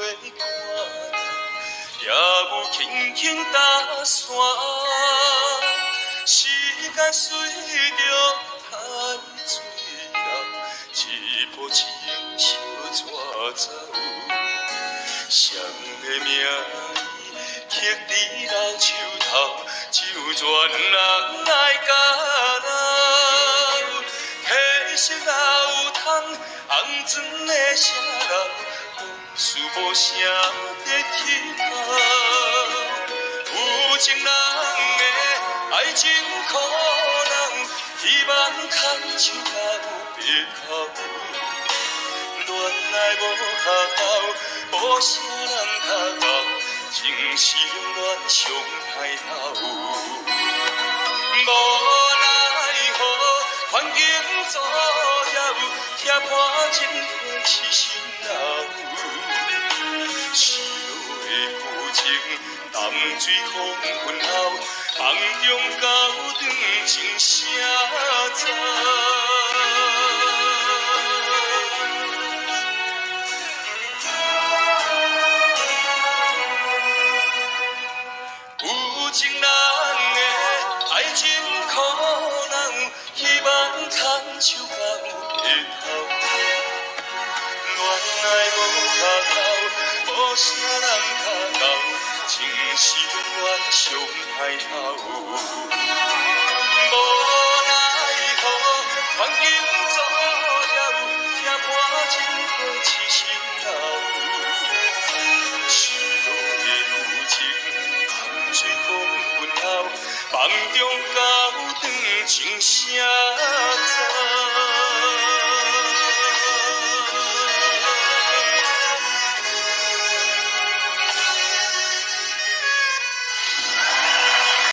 看到，也有轻轻打散。时间随着太水流，一步情小怎走？谁的名字刻伫老树头，只有全人来甲留。褪色老窗，红砖的城楼，往事无声在起头。有情人的爱情可能，希望牵手到白头。恋爱无下口，无啥人较后，情是永远上歹头。无奈何，环境左右，贴破情花痴心流。失落的旧情，淡水风云后，梦中高长情声走。有情人的爱情可能，希望牵手到白头。恋爱无下口，无啥人较后，情是永远上歹头。无奈何，环境左右，听破情花痴心流。失落的旧情，淡水风云后，梦中高长情声。